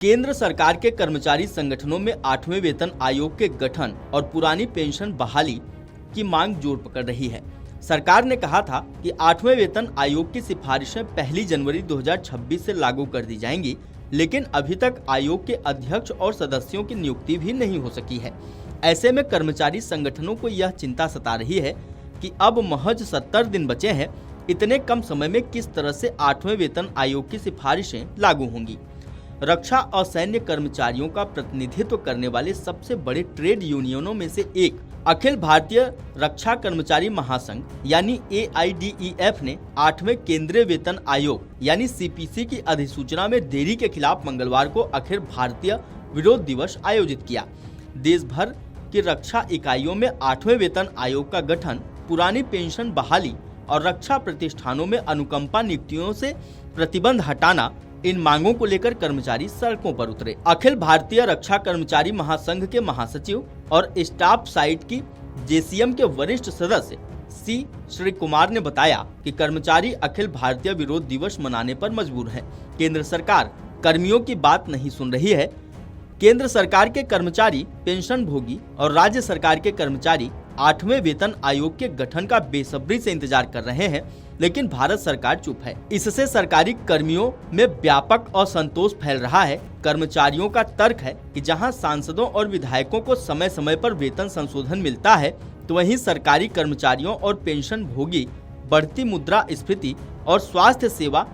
केंद्र सरकार के कर्मचारी संगठनों में 8वें वेतन आयोग के गठन और पुरानी पेंशन बहाली की मांग जोर पकड़ रही है। सरकार ने कहा था कि 8वें वेतन आयोग की सिफारिशें 1 जनवरी 2026 से लागू कर दी जाएंगी, लेकिन अभी तक आयोग के अध्यक्ष और सदस्यों की नियुक्ति भी नहीं हो सकी है। ऐसे में कर्मचारी संगठनों को यह चिंता सता रही है कि अब महज 70 दिन बचे हैं, इतने कम समय में किस तरह से 8वें वेतन आयोग की सिफारिशें लागू होंगी। रक्षा और सैन्य कर्मचारियों का प्रतिनिधित्व करने वाले सबसे बड़े ट्रेड यूनियनों में से एक अखिल भारतीय रक्षा कर्मचारी महासंघ यानी AIDEF ने 8वें केंद्रीय वेतन आयोग यानी CPC की अधिसूचना में देरी के खिलाफ मंगलवार को अखिल भारतीय विरोध दिवस आयोजित किया। देश भर की रक्षा इकाइयों में 8वें वेतन आयोग का गठन, पुरानी पेंशन बहाली और रक्षा प्रतिष्ठानों में अनुकंपा नियुक्तियों से प्रतिबंध हटाना, इन मांगों को लेकर कर्मचारी सड़कों पर उतरे। अखिल भारतीय रक्षा कर्मचारी महासंघ के महासचिव और स्टाफ साइट की JCM के वरिष्ठ सदस्य C श्री कुमार ने बताया कि कर्मचारी अखिल भारतीय विरोध दिवस मनाने पर मजबूर हैं। केंद्र सरकार कर्मियों की बात नहीं सुन रही है। केंद्र सरकार के कर्मचारी पेंशन भोगी और राज्य सरकार के कर्मचारी 8वें वेतन आयोग के गठन का बेसब्री से इंतजार कर रहे हैं, लेकिन भारत सरकार चुप है। इससे सरकारी कर्मियों में व्यापक असंतोष फैल रहा है। कर्मचारियों का तर्क है कि जहां सांसदों और विधायकों को समय समय पर वेतन संशोधन मिलता है, तो वहीं सरकारी कर्मचारियों और पेंशन भोगी बढ़ती मुद्रास्फीति और स्वास्थ्य सेवा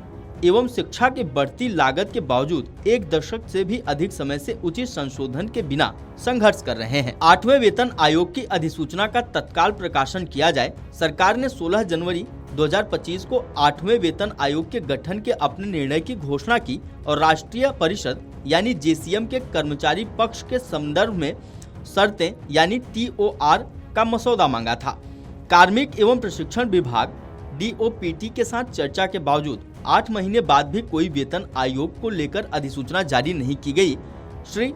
एवं शिक्षा की बढ़ती लागत के बावजूद 1 दशक से भी अधिक समय से उचित संशोधन के बिना संघर्ष कर रहे हैं। 8वें वेतन आयोग की अधिसूचना का तत्काल प्रकाशन किया जाए। सरकार ने 16 जनवरी 2025 को 8वें वेतन आयोग के गठन के अपने निर्णय की घोषणा की और राष्ट्रीय परिषद यानी JCM के कर्मचारी पक्ष के संदर्भ में शर्तें यानी TOR का मसौदा मांगा था। कार्मिक एवं प्रशिक्षण विभाग DOPT के साथ चर्चा के बावजूद 8 महीने बाद भी कोई वेतन आयोग को लेकर अधिसूचना जारी नहीं की गई। श्री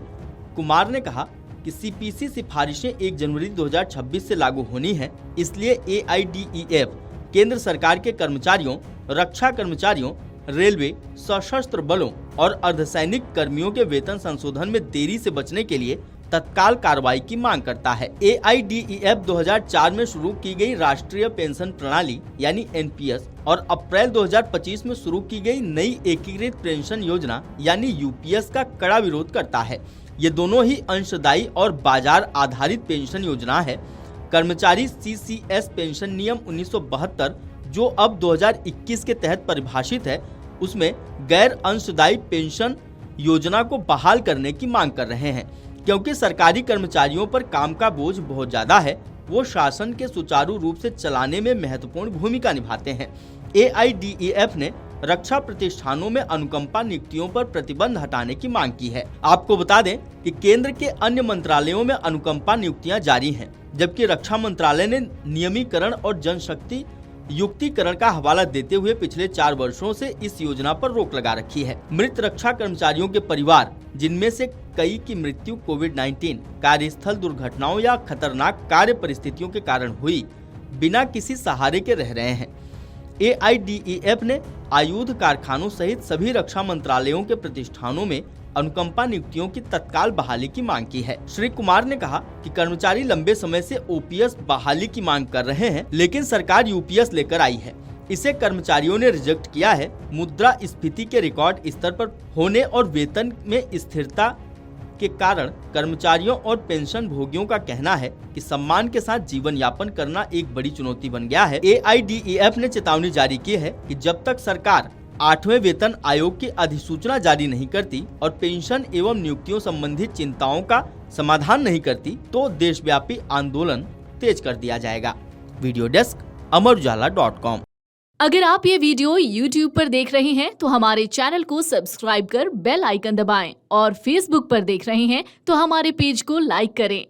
कुमार ने कहा कि CPC सिफारिशें 1 जनवरी 2026 से लागू होनी है, इसलिए AIDEF केंद्र सरकार के कर्मचारियों, रक्षा कर्मचारियों, रेलवे, सशस्त्र बलों और अर्धसैनिक कर्मियों के वेतन संशोधन में देरी से बचने के लिए तत्काल कार्रवाई की मांग करता है। AIDEF 2004 में शुरू की गई राष्ट्रीय पेंशन प्रणाली यानी NPS और अप्रैल 2025 में शुरू की गई नई एकीकृत पेंशन योजना यानी UPS का कड़ा विरोध करता है। ये दोनों ही अंशदायी और बाजार आधारित पेंशन योजना है। कर्मचारी CCS पेंशन नियम 1972 जो अब 2021 के तहत परिभाषित है, उसमें गैर अंशदायी पेंशन योजना को बहाल करने की मांग कर रहे हैं। क्योंकि सरकारी कर्मचारियों पर काम का बोझ बहुत ज्यादा है, वो शासन के सुचारू रूप से चलाने में महत्वपूर्ण भूमिका निभाते हैं। AIDEF ने रक्षा प्रतिष्ठानों में अनुकंपा नियुक्तियों पर प्रतिबंध हटाने की मांग की है। आपको बता दें कि केंद्र के अन्य मंत्रालयों में अनुकंपा नियुक्तियां जारी हैं, जबकि रक्षा मंत्रालय ने नियमीकरण और जनशक्ति युक्तिकरण का हवाला देते हुए पिछले 4 वर्षों से इस योजना पर रोक लगा रखी है। मृत रक्षा कर्मचारियों के परिवार, जिनमें से कई की मृत्यु कोविड-19, कार्यस्थल दुर्घटनाओं या खतरनाक कार्य परिस्थितियों के कारण हुई, बिना किसी सहारे के रह रहे हैं। AIDEF ने आयुध कारखानों सहित सभी रक्षा मंत्रालयों के प्रतिष्ठानों में अनुकंपा नियुक्तियों की तत्काल बहाली की मांग की है। श्री कुमार ने कहा कि कर्मचारी लंबे समय से OPS बहाली की मांग कर रहे हैं, लेकिन सरकार UPS लेकर आई है। इसे कर्मचारियों ने रिजेक्ट किया है। मुद्रास्फीति के रिकॉर्ड स्तर पर होने और वेतन में स्थिरता के कारण कर्मचारियों और पेंशन भोगियों का कहना है कि सम्मान के साथ जीवन यापन करना एक बड़ी चुनौती बन गया है। AIDEF ने चेतावनी जारी की है कि जब तक सरकार 8वें वेतन आयोग की अधिसूचना जारी नहीं करती और पेंशन एवं नियुक्तियों संबंधित चिंताओं का समाधान नहीं करती, तो देशव्यापी आंदोलन तेज कर दिया जाएगा। Video desk amarujala.com। अगर आप ये वीडियो YouTube पर देख रहे हैं तो हमारे चैनल को सब्सक्राइब कर बेल आइकन दबाएं और Facebook पर देख रहे हैं तो हमारे पेज को लाइक करें।